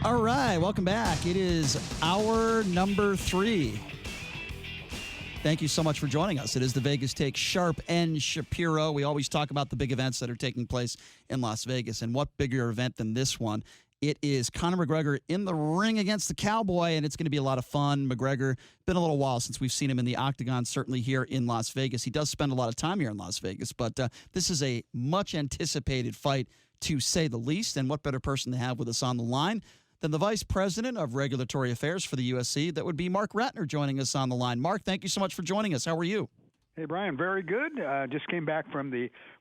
All right, welcome back. It is hour number 3. Thank you so much for joining us. It is the Vegas Take, Sharp and Shapiro. We always talk about the big events that are taking place in Las Vegas, and what bigger event than this one? It is Conor McGregor in the ring against the Cowboy, and it's going to be a lot of fun. McGregor, been a little while since we've seen him in the octagon, certainly here in Las Vegas. He does spend a lot of time here in Las Vegas, but this is a much-anticipated fight, to say the least, and what better person to have with us on the line than the Vice President of Regulatory Affairs for the UFC. That would be Marc Ratner joining us on the line. Marc, thank you so much for joining us. How are you? Hey, Brian, very good. Just came back from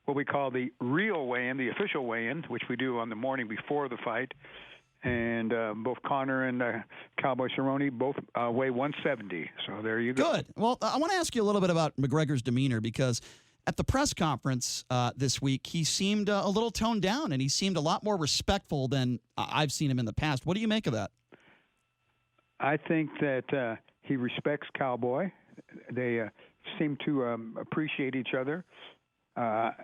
what we call the real weigh-in, the official weigh-in, which we do on the morning before the fight. And both Conor and Cowboy Cerrone both weigh 170. So there you go. Good. Well, I want to ask you a little bit about McGregor's demeanor, because at the press conference this week, he seemed a little toned down, and he seemed a lot more respectful than I've seen him in the past. What do you make of that? I think that he respects Cowboy. They seem to appreciate each other.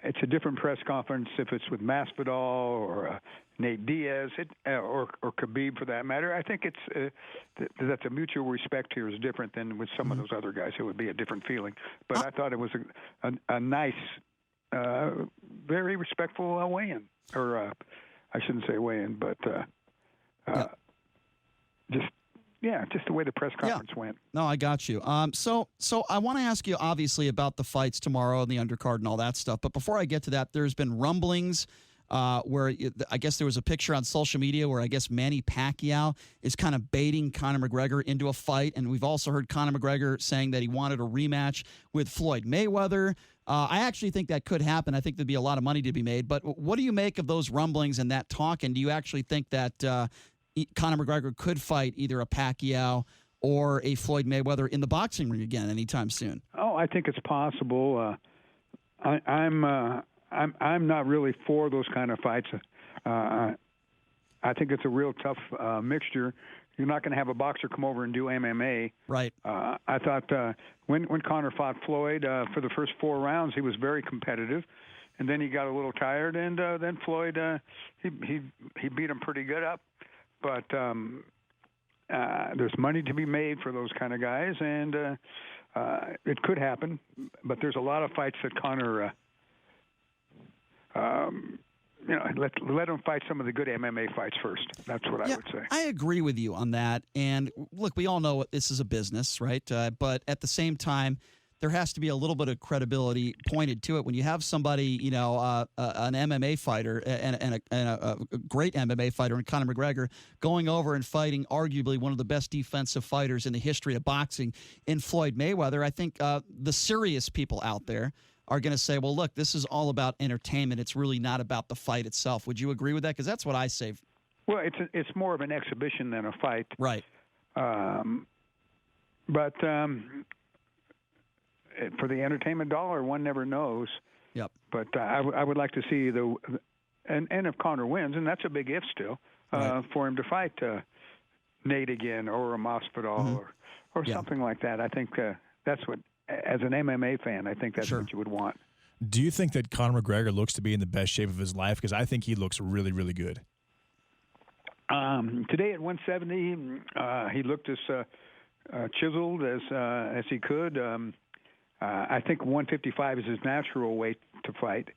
It's a different press conference if it's with Masvidal or Nate Diaz or Khabib, for that matter. I think it's that the mutual respect here is different than with some of those other guys. It would be a different feeling. But I thought it was a nice, very respectful weigh-in. Or I shouldn't say weigh-in, but just the way the press conference went. No, I got you. So I want to ask you, obviously, about the fights tomorrow and the undercard and all that stuff. But before I get to that, there's been rumblings where I guess there was a picture on social media where I guess Manny Pacquiao is kind of baiting Conor McGregor into a fight. And we've also heard Conor McGregor saying that he wanted a rematch with Floyd Mayweather. I actually think that could happen. I think there'd be a lot of money to be made. But what do you make of those rumblings and that talk? And do you actually think that Conor McGregor could fight either a Pacquiao or a Floyd Mayweather in the boxing ring again anytime soon? Oh, I think it's possible. I'm not really for those kind of fights. I think it's a real tough mixture. You're not going to have a boxer come over and do MMA. Right. I thought when Conor fought Floyd for the first 4 rounds, he was very competitive, and then he got a little tired, and then Floyd he beat him pretty good up. But there's money to be made for those kind of guys, and it could happen. But there's a lot of fights that Conor, let him fight some of the good MMA fights first. That's what I would say. I agree with you on that. And look, we all know this is a business, right? But at the same time, there has to be a little bit of credibility pointed to it. When you have somebody, an MMA fighter and a great MMA fighter in Conor McGregor going over and fighting arguably one of the best defensive fighters in the history of boxing in Floyd Mayweather, I think the serious people out there are going to say, well, look, this is all about entertainment. It's really not about the fight itself. Would you agree with that? Because that's what I say. Well, it's more of an exhibition than a fight. Right. But for the entertainment dollar, one never knows. Yep. But I would like to see and if Conor wins, and that's a big if still, for him to fight Nate again or a Masvidal or something like that. I think that's what, as an MMA fan, I think that's what you would want. Do you think that Conor McGregor looks to be in the best shape of his life? Because I think he looks really, really good. Today at 170, he looked as chiseled as he could. I think 155 is his natural weight to fight,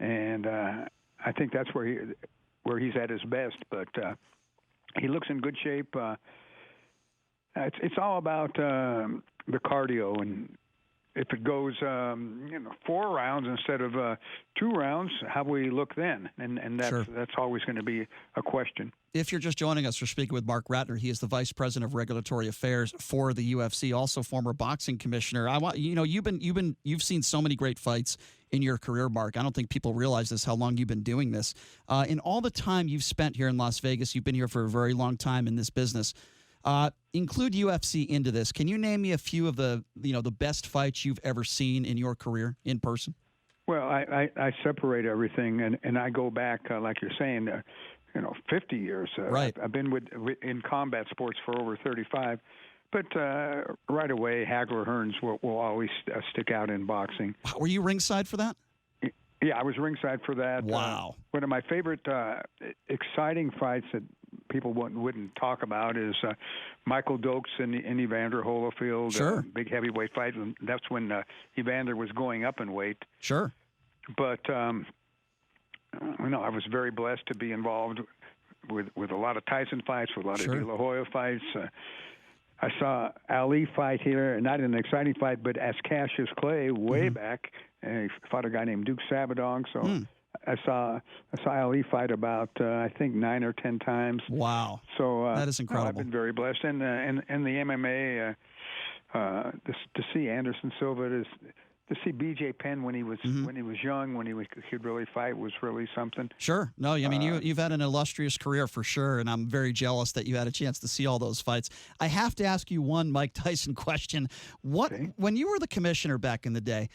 and I think that's where he's at his best. But he looks in good shape. It's all about the cardio, and if it goes 4 rounds instead of 2 rounds, how will we look then? And that's always going to be a question. If you're just joining us, we're speaking with Marc Ratner. He is the Vice President of Regulatory Affairs for the UFC, also former boxing commissioner. You've seen so many great fights in your career, Marc. I don't think people realize this, how long you've been doing this. In all the time you've spent here in Las Vegas, you've been here for a very long time in this business. Include UFC into this. Can you name me a few of the best fights you've ever seen in your career in person? Well, I separate everything, and I go back, like you're saying, 50 years. Right. I've been in combat sports for over 35. But right away, Hagler Hearns will always stick out in boxing. Were you ringside for that? Yeah, I was ringside for that. Wow. One of my favorite exciting fights people wouldn't talk about is Michael Dokes and Evander Holyfield. Sure. Big heavyweight fight. That's when Evander was going up in weight. Sure. But I was very blessed to be involved with a lot of Tyson fights, with a lot of De La Hoya fights. I saw Ali fight here, not an exciting fight, but as Cassius Clay way back. And he fought a guy named Duke Sabadong. So I saw Ali fight about I think 9 or 10 times. Wow. So that is incredible. I've been very blessed, and the MMA to see Anderson Silva, to see BJ Penn when he was young, when he could really fight, was really something. Sure. No, I mean, you've had an illustrious career for sure, and I'm very jealous that you had a chance to see all those fights. I have to ask you one Mike Tyson question. When you were the commissioner back in the day,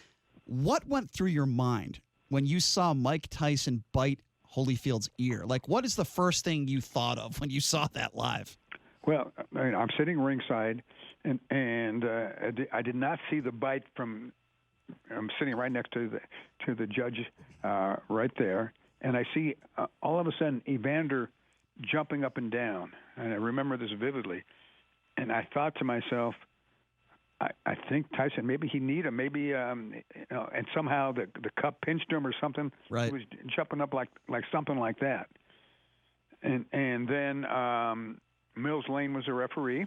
what went through your mind when you saw Mike Tyson bite Holyfield's ear? Like, what is the first thing you thought of when you saw that live? Well, I'm sitting ringside, and I did not see the bite from. I'm sitting right next to the judge, right there, and I see all of a sudden Evander jumping up and down, and I remember this vividly. And I thought to myself, I think Tyson, maybe he need him, maybe and somehow the cup pinched him or something. Right. He was jumping up like something like that. And then Mills Lane was a referee,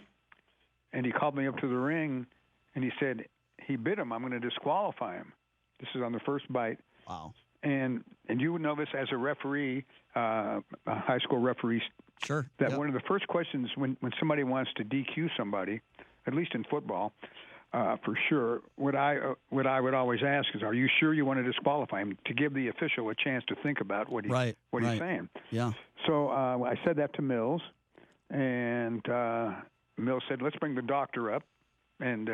and he called me up to the ring, and he said, he bit him. I'm going to disqualify him. This is on the first bite. Wow. And you would know this as a referee, a high school referee. Sure. That one of the first questions when somebody wants to DQ somebody, at least in football, for sure, what I would always ask is, are you sure you want to disqualify him, to give the official a chance to think about what he's saying. Yeah. So I said that to Mills, and Mills said, let's bring the doctor up. And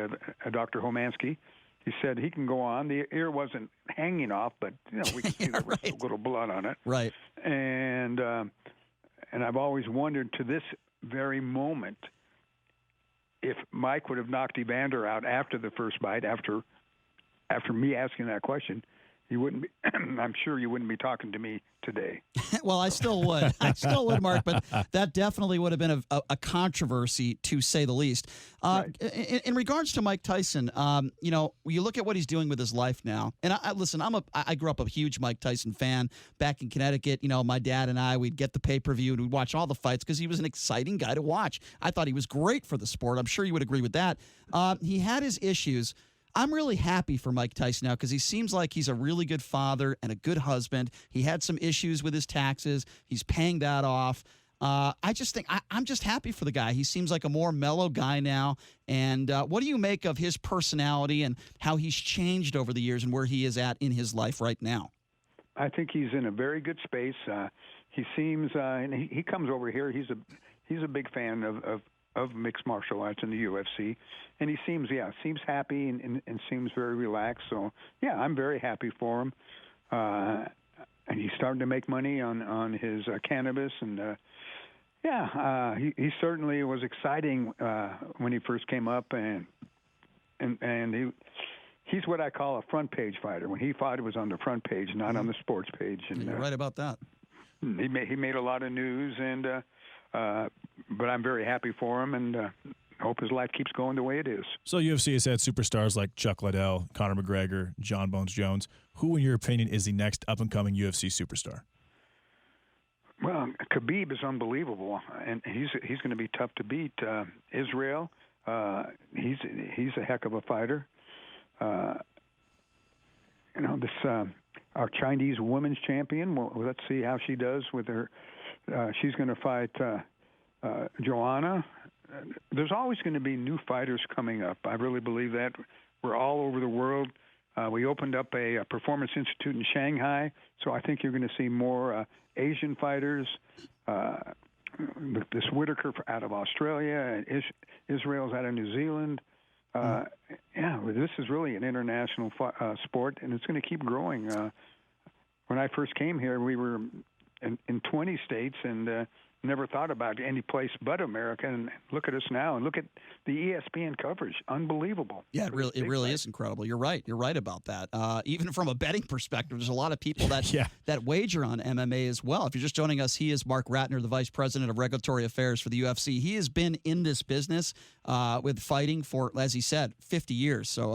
Dr. Homansky, he said he can go on. The ear wasn't hanging off, but we could see there was a little blood on it. Right. And I've always wondered to this very moment if Mike would have knocked Evander out after the first bite, after me asking that question. You wouldn't be, I'm sure you wouldn't be talking to me today. Well, I still would. I still would, Mark, but that definitely would have been a controversy, to say the least. Right. In regards to Mike Tyson, you look at what he's doing with his life now. And listen, I grew up a huge Mike Tyson fan back in Connecticut. My dad and we'd get the pay-per-view and we'd watch all the fights because he was an exciting guy to watch. I thought he was great for the sport. I'm sure you would agree with that. He had his issues. I'm really happy for Mike Tyson now because he seems like he's a really good father and a good husband. He had some issues with his taxes. He's paying that off. I just think I'm just happy for the guy. He seems like a more mellow guy now. And what do you make of his personality and how he's changed over the years and where he is at in his life right now? I think he's in a very good space. He seems, and he comes over here. He's a big fan of mixed martial arts in the UFC, and he seems happy and seems very relaxed. So I'm very happy for him. And he's starting to make money on his cannabis, and he certainly was exciting when he first came up, and he's what I call a front page fighter. When he fought, it was on the front page, not on the sports page. And you're right about that. He made a lot of news, and but I'm very happy for him, and hope his life keeps going the way it is. So UFC has had superstars like Chuck Liddell, Conor McGregor, John Bones Jones. Who, in your opinion, is the next up-and-coming UFC superstar? Well, Khabib is unbelievable, and he's going to be tough to beat. Israel, he's a heck of a fighter. Our Chinese women's champion. Well, let's see how she does with her. She's going to fight Joanna. There's always going to be new fighters coming up. I really believe that. We're all over the world. We opened up a performance institute in Shanghai, so I think you're going to see more Asian fighters. This Whitaker out of Australia, and Israel's out of New Zealand. This is really an international sport, and it's going to keep growing. When I first came here, we were in 20 states, and never thought about any place but America. And look at us now, and look at the ESPN coverage. Unbelievable. Yeah, it really is incredible. You're right. You're right about that. Even from a betting perspective, there's a lot of people that that wager on MMA as well. If you're just joining us, he is Marc Ratner, the Vice President of Regulatory Affairs for the UFC. He has been in this business with fighting for, as he said, 50 years. So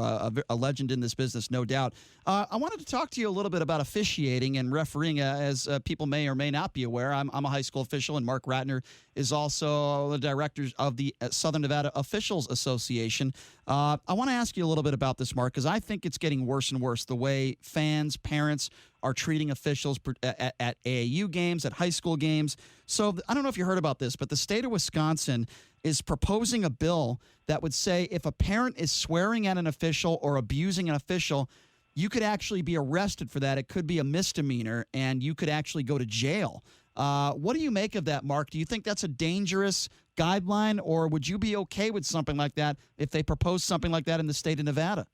a legend in this business, no doubt. I wanted to talk to you a little bit about officiating and refereeing, as people may or may not be aware. I'm a high school official, and Marc Ratner is also the director of the Southern Nevada Officials Association. I want to ask you a little bit about this, Marc, because I think it's getting worse and worse, the way fans, parents are treating officials at AAU games, at high school games. So I don't know if you heard about this, but the state of Wisconsin is proposing a bill that would say if a parent is swearing at an official or abusing an official, you could actually be arrested for that. It could be a misdemeanor, and you could actually go to jail. What do you make of that, Marc? Do you think that's a dangerous guideline, or would you be okay with something like that if they propose something like that in the state of Nevada?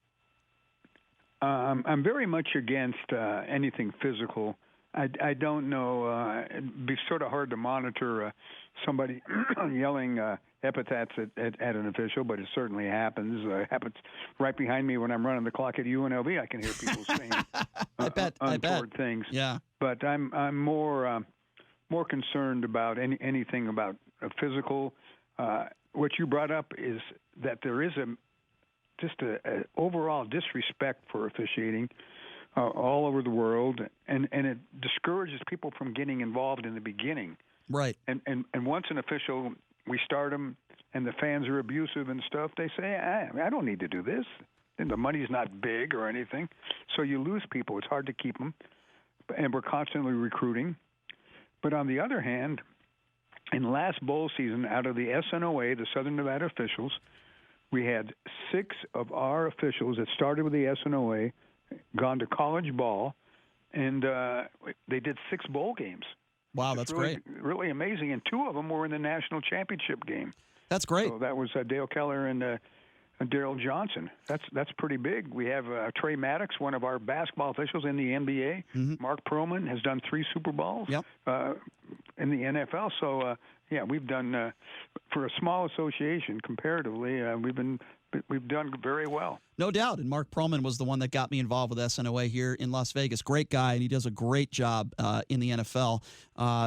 I'm very much against anything physical. I don't know. It'd be sort of hard to monitor somebody yelling epithets at an official, but it certainly happens. It happens right behind me when I'm running the clock at UNLV. I can hear people saying untoward things. Yeah. But I'm more concerned about anything about a physical. What you brought up is that there is just a overall disrespect for officiating all over the world, and it discourages people from getting involved in the beginning. Right. And once an official, we start them, and the fans are abusive and stuff, they say, I don't need to do this. And the money's not big or anything. So you lose people. It's hard to keep them. And we're constantly recruiting. But on the other hand, in the last bowl season, out of the SNOA, the Southern Nevada Officials, we had 6 of our officials that started with the SNOA, gone to college ball, and they did 6 bowl games. Wow, that's great. Really amazing. And 2 of them were in the national championship game. That's great. So that was Dale Keller and Daryl Johnson. That's pretty big. We have Trey Maddox, one of our basketball officials in the NBA. Mm-hmm. Mark Perlman has done 3 Super Bowls in the NFL. So, we've done, for a small association comparatively, we've done very well. No doubt. And Mark Perlman was the one that got me involved with SNOA here in Las Vegas. Great guy, and he does a great job in the NFL.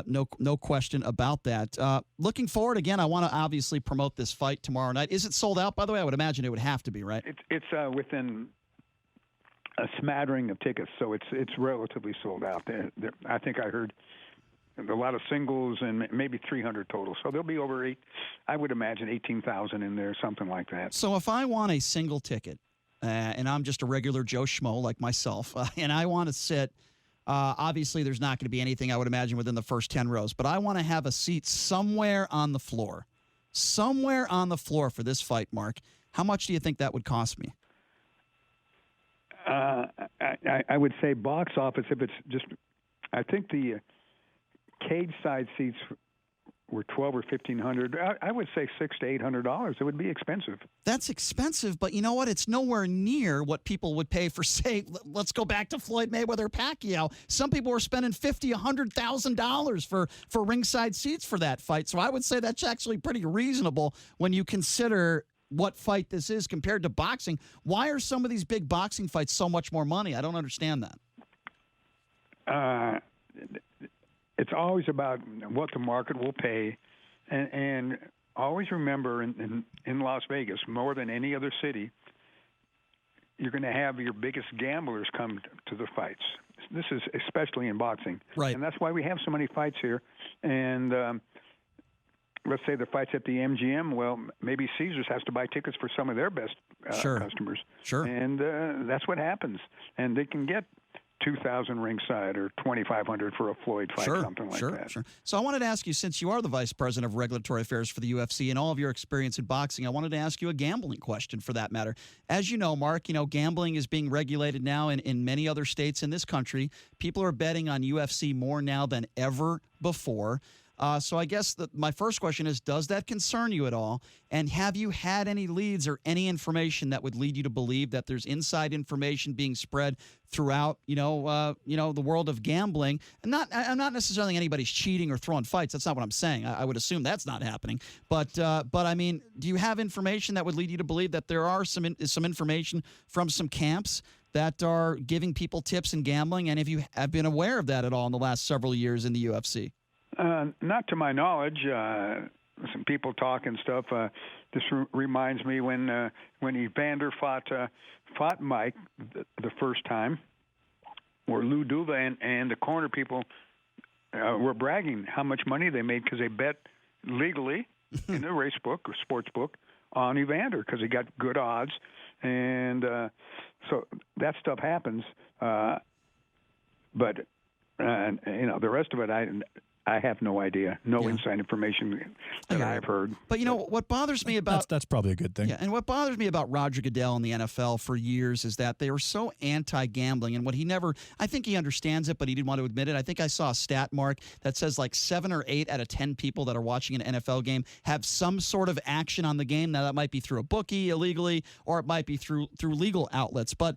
No question about that. Looking forward, again, I want to obviously promote this fight tomorrow night. Is it sold out, by the way? I would imagine it would have to be, right? It's within a smattering of tickets, so it's relatively sold out. I think I heard a lot of singles and maybe 300 total. So there'll be over I would imagine 18,000 in there, something like that. So if I want a single ticket, and I'm just a regular Joe Schmo like myself, and I want to sit, obviously there's not going to be anything I would imagine within the first 10 rows, but I want to have a seat somewhere on the floor for this fight, Marc. How much do you think that would cost me? I would say box office, if it's just, I think the cage side seats were $1,200 or $1,500. I would say $600 to $800. It would be expensive. That's expensive, but you know what? It's nowhere near what people would pay for, say, let's go back to Floyd Mayweather Pacquiao. Some people were spending $50,000, $100,000 for ringside seats for that fight. So I would say that's actually pretty reasonable when you consider what fight this is compared to boxing. Why are some of these big boxing fights so much more money? I don't understand that. It's always about what the market will pay, and always remember in Las Vegas, more than any other city, you're going to have your biggest gamblers come to the fights. This is especially in boxing. Right. And that's why we have so many fights here. And let's say the fights at the MGM, well, maybe Caesars has to buy tickets for some of their best customers. Sure. And that's what happens. And they can get 2,000 ringside or 2,500 for a Floyd fight, something like that. Sure. So I wanted to ask you, since you are the Vice President of Regulatory Affairs for the UFC and all of your experience in boxing, I wanted to ask you a gambling question for that matter. As you know, Marc, gambling is being regulated now in many other states in this country. People are betting on UFC more now than ever before. So I guess my first question is, does that concern you at all? And have you had any leads or any information that would lead you to believe that there's inside information being spread throughout, the world of gambling? And I'm not necessarily anybody's cheating or throwing fights. That's not what I'm saying. I would assume that's not happening. But I mean, do you have information that would lead you to believe that there are some information from some camps that are giving people tips in gambling? And if you have been aware of that at all in the last several years in the UFC? Not to my knowledge. Some people talk and stuff. This reminds me when Evander fought Mike the first time, where Lou Duva and the corner people were bragging how much money they made because they bet legally in the race book or sports book on Evander because he got good odds. And so that stuff happens. But the rest of it, I have no idea. No inside information that I've heard. But what bothers me about that's probably a good thing. Yeah, and what bothers me about Roger Goodell in the NFL for years is that they were so anti-gambling, and I think he understands it, but he didn't want to admit it. I think I saw a stat, Mark, that says like 7 or 8 out of 10 people that are watching an NFL game have some sort of action on the game. Now that might be through a bookie illegally, or it might be through legal outlets. But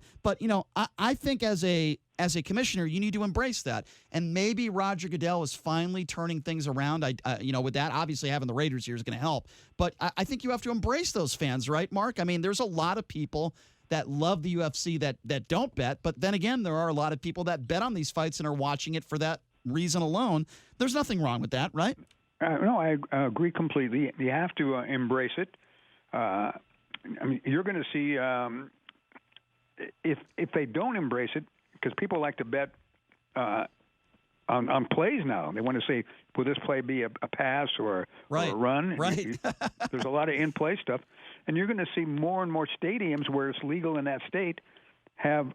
I think as a commissioner, you need to embrace that. And maybe Roger Goodell is finally turning things around. With that, obviously having the Raiders here is going to help. But I think you have to embrace those fans, right, Mark? I mean, there's a lot of people that love the UFC that don't bet. But then again, there are a lot of people that bet on these fights and are watching it for that reason alone. There's nothing wrong with that, right? No, I agree completely. You have to embrace it. You're going to see if they don't embrace it, because people like to bet on plays now. They want to say, will this play be a pass or a run? Right. There's a lot of in-play stuff. And you're going to see more and more stadiums where it's legal in that state have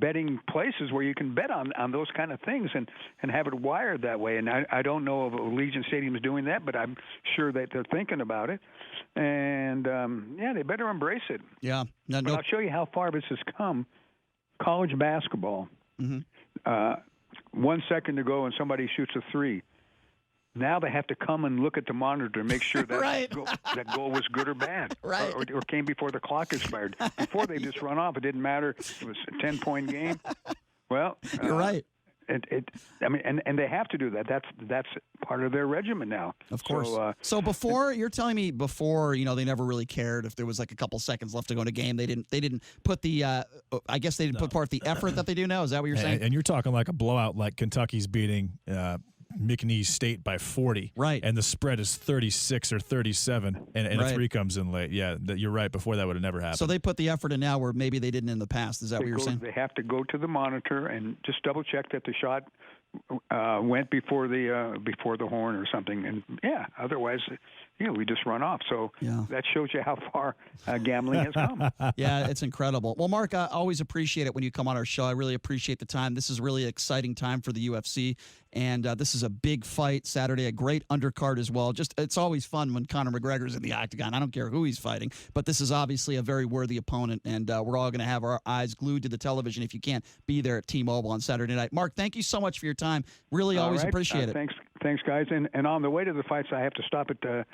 betting places where you can bet on those kind of things and have it wired that way. And I don't know of Allegiant Stadium is doing that, but I'm sure that they're thinking about it. And, they better embrace it. Yeah. But I'll show you how far this has come. College basketball, 1 second to go and somebody shoots a 3. Now they have to come and look at the monitor to make sure that that goal was good or bad, or came before the clock expired. Before they just run off. It didn't matter. It was a 10-point game. Well, you're right. And they have to do that. That's part of their regimen now. Of course. So before, you're telling me before, they never really cared if there was like a couple seconds left to go in a game. They didn't put the I guess they didn't put forth the effort that they do now. Is that what you're saying? And you're talking like a blowout, like Kentucky's beating McNeese State by 40, right? And the spread is 36 or 37, and a 3 comes in late. Yeah, you're right. Before that would have never happened. So they put the effort in now where maybe they didn't in the past. Is that what you're saying? They have to go to the monitor and just double check that the shot went before the horn or something, and otherwise, we just run off. So that shows you how far gambling has come. Yeah, it's incredible. Well, Mark, I always appreciate it when you come on our show. I really appreciate the time. This is really an exciting time for the UFC, and this is a big fight Saturday, a great undercard as well. It's always fun when Conor McGregor's in the octagon. I don't care who he's fighting, but this is obviously a very worthy opponent, and we're all going to have our eyes glued to the television if you can't be there at T-Mobile on Saturday night. Mark, thank you so much for your time. Really always appreciate it. Thanks, guys. And on the way to the fights, I have to stop at to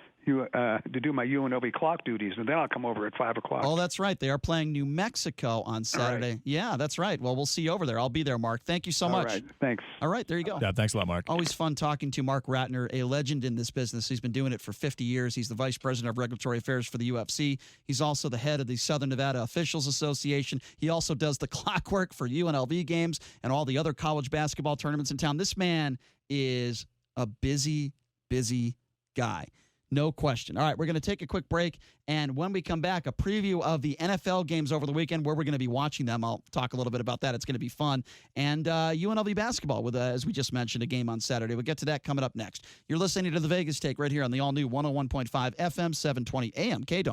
do my UNLV clock duties, and then I'll come over at 5 o'clock. Oh, that's right. They are playing New Mexico on Saturday. Right. Yeah, that's right. Well, we'll see you over there. I'll be there, Mark. Thank you so much. All right. Thanks. All right, there you go. Yeah, thanks a lot, Mark. Always fun talking to Marc Ratner, a legend in this business. He's been doing it for 50 years. He's the Vice President of Regulatory Affairs for the UFC. He's also the head of the Southern Nevada Officials Association. He also does the clockwork for UNLV games and all the other college basketball tournaments in town. This man is a busy, busy guy. No question. All right, we're going to take a quick break, and when we come back, a preview of the NFL games over the weekend, where we're going to be watching them. I'll talk a little bit about that. It's going to be fun. And UNLV basketball with, as we just mentioned, a game on Saturday. We'll get to that coming up next. You're listening to The Vegas Take right here on the all-new 101.5 FM, 720 AM, KDAWN.